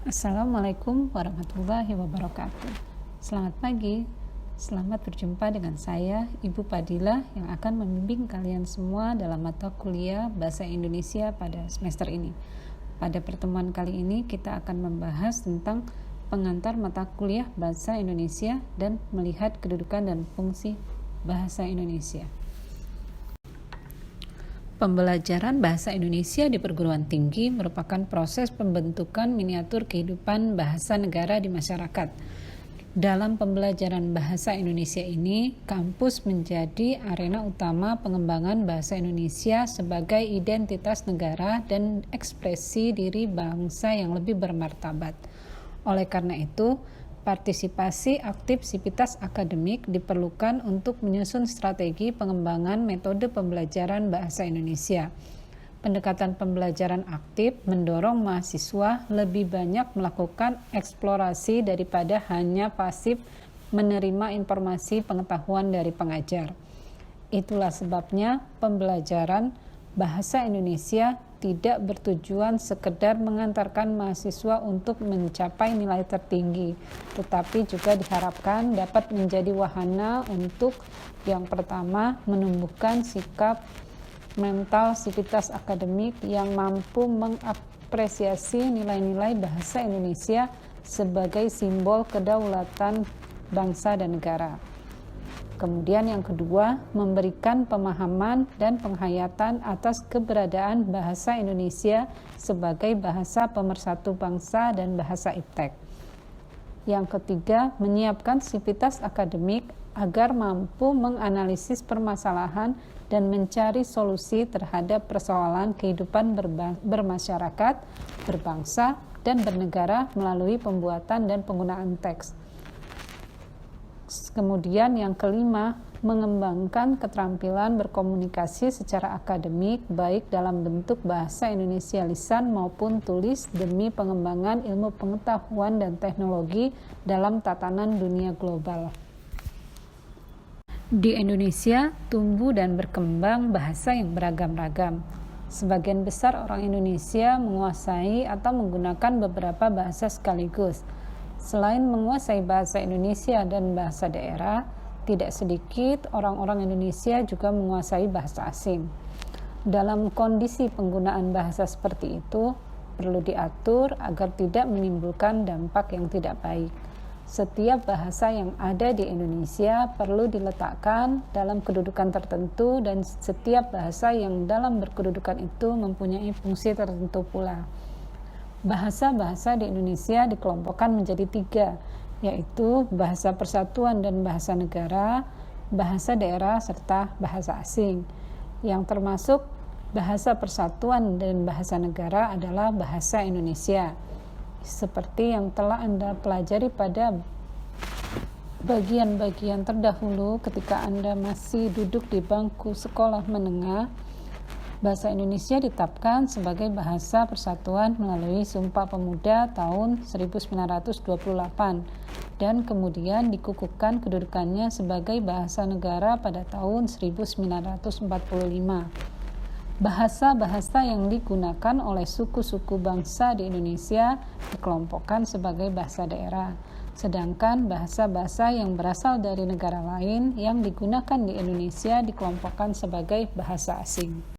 Assalamualaikum warahmatullahi wabarakatuh. Selamat pagi, selamat berjumpa dengan saya, Ibu Padila, yang akan membimbing kalian semua dalam mata kuliah Bahasa Indonesia pada semester ini. Pada pertemuan kali ini kita akan membahas tentang pengantar mata kuliah Bahasa Indonesia dan melihat kedudukan dan fungsi Bahasa Indonesia. Pembelajaran bahasa Indonesia di perguruan tinggi merupakan proses pembentukan miniatur kehidupan bahasa negara di masyarakat. Dalam pembelajaran bahasa Indonesia ini, kampus menjadi arena utama pengembangan bahasa Indonesia sebagai identitas negara dan ekspresi diri bangsa yang lebih bermartabat. Oleh karena itu, partisipasi aktif sivitas akademik diperlukan untuk menyusun strategi pengembangan metode pembelajaran bahasa Indonesia. Pendekatan pembelajaran aktif mendorong mahasiswa lebih banyak melakukan eksplorasi daripada hanya pasif menerima informasi pengetahuan dari pengajar. Itulah sebabnya pembelajaran bahasa Indonesia tidak bertujuan sekedar mengantarkan mahasiswa untuk mencapai nilai tertinggi, tetapi juga diharapkan dapat menjadi wahana untuk yang pertama menumbuhkan sikap mental sivitas akademik yang mampu mengapresiasi nilai-nilai bahasa Indonesia sebagai simbol kedaulatan bangsa dan negara. Kemudian yang kedua, memberikan pemahaman dan penghayatan atas keberadaan bahasa Indonesia sebagai bahasa pemersatu bangsa dan bahasa iptek. Yang ketiga, menyiapkan sivitas akademik agar mampu menganalisis permasalahan dan mencari solusi terhadap persoalan kehidupan bermasyarakat, berbangsa, dan bernegara melalui pembuatan dan penggunaan teks. Kemudian yang kelima, mengembangkan keterampilan berkomunikasi secara akademik baik dalam bentuk bahasa Indonesia lisan maupun tulis demi pengembangan ilmu pengetahuan dan teknologi dalam tatanan dunia global. Di Indonesia tumbuh dan berkembang bahasa yang beragam-ragam. Sebagian besar orang Indonesia menguasai atau menggunakan beberapa bahasa sekaligus. Selain menguasai bahasa Indonesia dan bahasa daerah, tidak sedikit orang-orang Indonesia juga menguasai bahasa asing. Dalam kondisi penggunaan bahasa seperti itu, perlu diatur agar tidak menimbulkan dampak yang tidak baik. Setiap bahasa yang ada di Indonesia perlu diletakkan dalam kedudukan tertentu dan setiap bahasa yang dalam berkedudukan itu mempunyai fungsi tertentu pula. Bahasa-bahasa di Indonesia dikelompokkan menjadi 3, yaitu bahasa persatuan dan bahasa negara, bahasa daerah, serta bahasa asing. Yang termasuk bahasa persatuan dan bahasa negara adalah bahasa Indonesia. Seperti yang telah Anda pelajari pada bagian-bagian terdahulu ketika Anda masih duduk di bangku sekolah menengah, bahasa Indonesia ditetapkan sebagai bahasa persatuan melalui Sumpah Pemuda tahun 1928 dan kemudian dikukuhkan kedudukannya sebagai bahasa negara pada tahun 1945. Bahasa-bahasa yang digunakan oleh suku-suku bangsa di Indonesia dikelompokkan sebagai bahasa daerah, sedangkan bahasa-bahasa yang berasal dari negara lain yang digunakan di Indonesia dikelompokkan sebagai bahasa asing.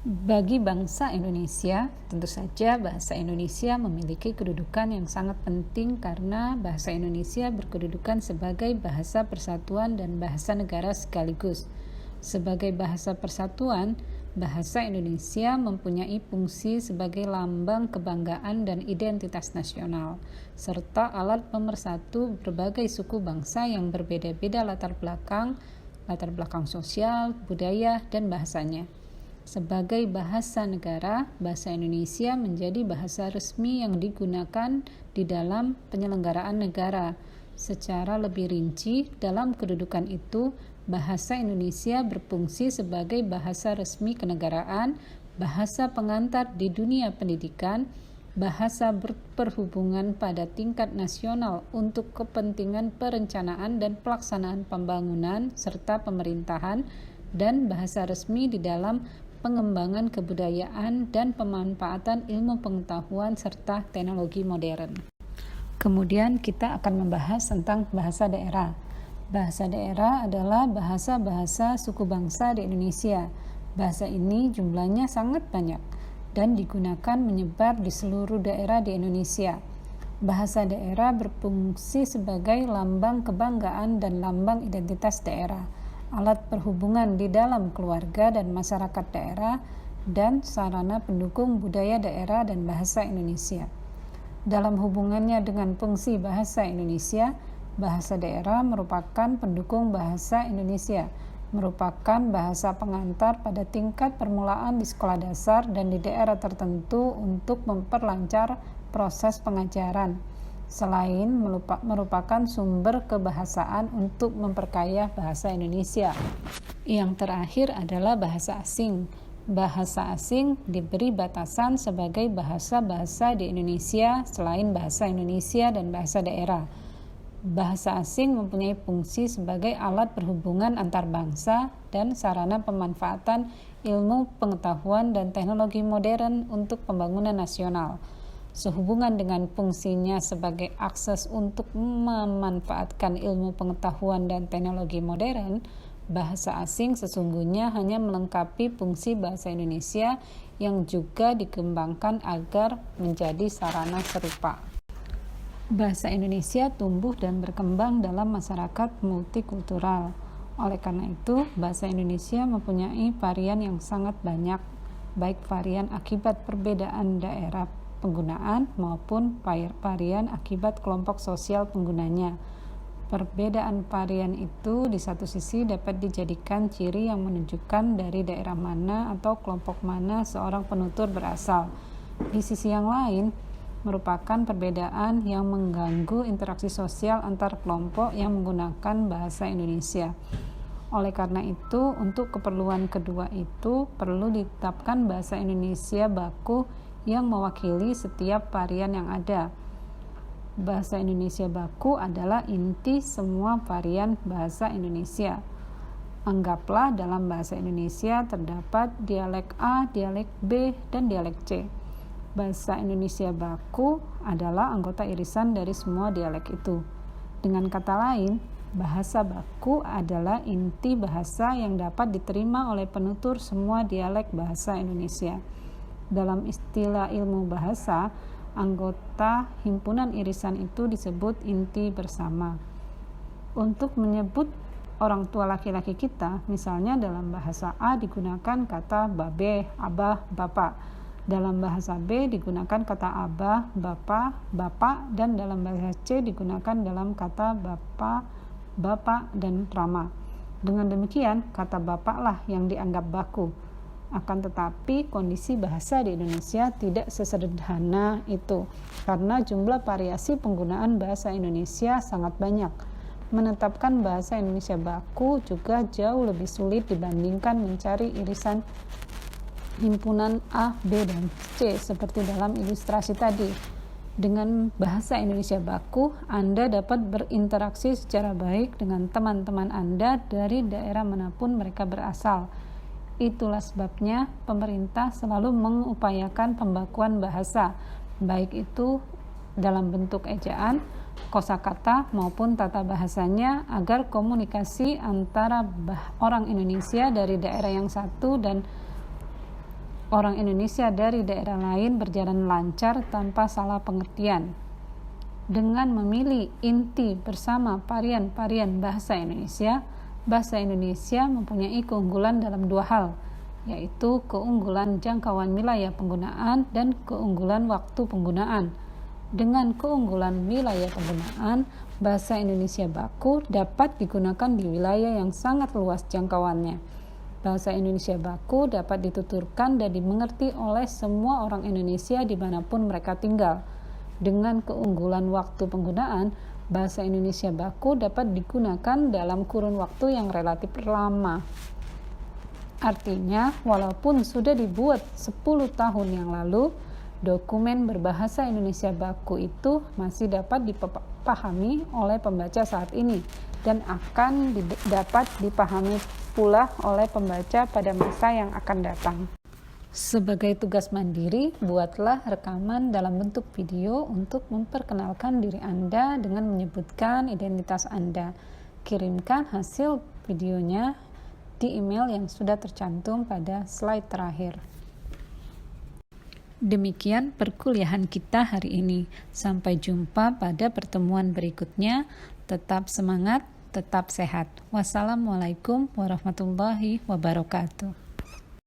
Bagi bangsa Indonesia, tentu saja bahasa Indonesia memiliki kedudukan yang sangat penting karena bahasa Indonesia berkedudukan sebagai bahasa persatuan dan bahasa negara sekaligus. Sebagai bahasa persatuan, bahasa Indonesia mempunyai fungsi sebagai lambang kebanggaan dan identitas nasional, serta alat pemersatu berbagai suku bangsa yang berbeda-beda latar belakang sosial, budaya, dan bahasanya. Sebagai bahasa negara, bahasa Indonesia menjadi bahasa resmi yang digunakan di dalam penyelenggaraan negara. Secara lebih rinci, dalam kedudukan itu, bahasa Indonesia berfungsi sebagai bahasa resmi kenegaraan, bahasa pengantar di dunia pendidikan, bahasa berperhubungan pada tingkat nasional untuk kepentingan perencanaan dan pelaksanaan pembangunan serta pemerintahan, dan bahasa resmi di dalam pengembangan kebudayaan dan pemanfaatan ilmu pengetahuan serta teknologi modern. Kemudian kita akan membahas tentang bahasa daerah. Bahasa daerah adalah bahasa-bahasa suku bangsa di Indonesia. Bahasa ini jumlahnya sangat banyak dan digunakan menyebar di seluruh daerah di Indonesia. Bahasa daerah berfungsi sebagai lambang kebanggaan dan lambang identitas daerah, alat perhubungan di dalam keluarga dan masyarakat daerah, dan sarana pendukung budaya daerah dan bahasa Indonesia. Dalam hubungannya dengan fungsi bahasa Indonesia, bahasa daerah merupakan pendukung bahasa Indonesia, merupakan bahasa pengantar pada tingkat permulaan di sekolah dasar dan di daerah tertentu untuk memperlancar proses pengajaran, selain merupakan sumber kebahasaan untuk memperkaya bahasa Indonesia. Yang terakhir adalah bahasa asing. Bahasa asing diberi batasan sebagai bahasa-bahasa di Indonesia selain bahasa Indonesia dan bahasa daerah. Bahasa asing mempunyai fungsi sebagai alat perhubungan antar bangsa dan sarana pemanfaatan ilmu pengetahuan dan teknologi modern untuk pembangunan nasional. Sehubungan dengan fungsinya sebagai akses untuk memanfaatkan ilmu pengetahuan dan teknologi modern, bahasa asing sesungguhnya hanya melengkapi fungsi bahasa Indonesia yang juga dikembangkan agar menjadi sarana serupa. Bahasa Indonesia tumbuh dan berkembang dalam masyarakat multikultural. Oleh karena itu, bahasa Indonesia mempunyai varian yang sangat banyak, baik varian akibat perbedaan daerah penggunaan maupun varian akibat kelompok sosial penggunanya. Perbedaan varian itu di satu sisi dapat dijadikan ciri yang menunjukkan dari daerah mana atau kelompok mana seorang penutur berasal. Di sisi yang lain, merupakan perbedaan yang mengganggu interaksi sosial antar kelompok yang menggunakan bahasa Indonesia. Oleh karena itu, untuk keperluan kedua itu perlu ditetapkan bahasa Indonesia baku yang mewakili setiap varian yang ada. Bahasa Indonesia baku adalah inti semua varian bahasa Indonesia. Anggaplah dalam bahasa Indonesia terdapat dialek A, dialek B, dan dialek C. Bahasa Indonesia baku adalah anggota irisan dari semua dialek itu. Dengan kata lain, bahasa baku adalah inti bahasa yang dapat diterima oleh penutur semua dialek bahasa Indonesia. Dalam istilah ilmu bahasa, anggota himpunan irisan itu disebut inti bersama. Untuk menyebut orang tua laki-laki kita, misalnya dalam bahasa A digunakan kata babe, abah, bapak. Dalam bahasa B digunakan kata abah, bapak, dan dalam bahasa C digunakan dalam kata bapak, dan rama. Dengan demikian, kata bapaklah yang dianggap baku. Akan tetapi kondisi bahasa di Indonesia tidak sesederhana itu, karena jumlah variasi penggunaan bahasa Indonesia sangat banyak. Menetapkan bahasa Indonesia baku juga jauh lebih sulit dibandingkan mencari irisan himpunan A, B, dan C seperti dalam ilustrasi tadi. Dengan bahasa Indonesia baku, Anda dapat berinteraksi secara baik dengan teman-teman Anda dari daerah manapun mereka berasal. Itulah sebabnya pemerintah selalu mengupayakan pembakuan bahasa, baik itu dalam bentuk ejaan, kosakata maupun tata bahasanya, agar komunikasi antara orang Indonesia dari daerah yang satu dan orang Indonesia dari daerah lain berjalan lancar tanpa salah pengertian. Dengan memilih inti bersama varian-varian bahasa Indonesia mempunyai keunggulan dalam dua hal, yaitu keunggulan jangkauan wilayah penggunaan dan keunggulan waktu penggunaan. Dengan keunggulan wilayah penggunaan, bahasa Indonesia baku dapat digunakan di wilayah yang sangat luas jangkauannya. Bahasa Indonesia baku dapat dituturkan dan dimengerti oleh semua orang Indonesia dimanapun mereka tinggal. Dengan keunggulan waktu penggunaan, bahasa Indonesia baku dapat digunakan dalam kurun waktu yang relatif lama. Artinya, walaupun sudah dibuat 10 tahun yang lalu, dokumen berbahasa Indonesia baku itu masih dapat dipahami oleh pembaca saat ini, dan akan dapat dipahami pula oleh pembaca pada masa yang akan datang. Sebagai tugas mandiri, buatlah rekaman dalam bentuk video untuk memperkenalkan diri Anda dengan menyebutkan identitas Anda. Kirimkan hasil videonya di email yang sudah tercantum pada slide terakhir. Demikian perkuliahan kita hari ini. Sampai jumpa pada pertemuan berikutnya. Tetap semangat, tetap sehat. Wassalamualaikum warahmatullahi wabarakatuh.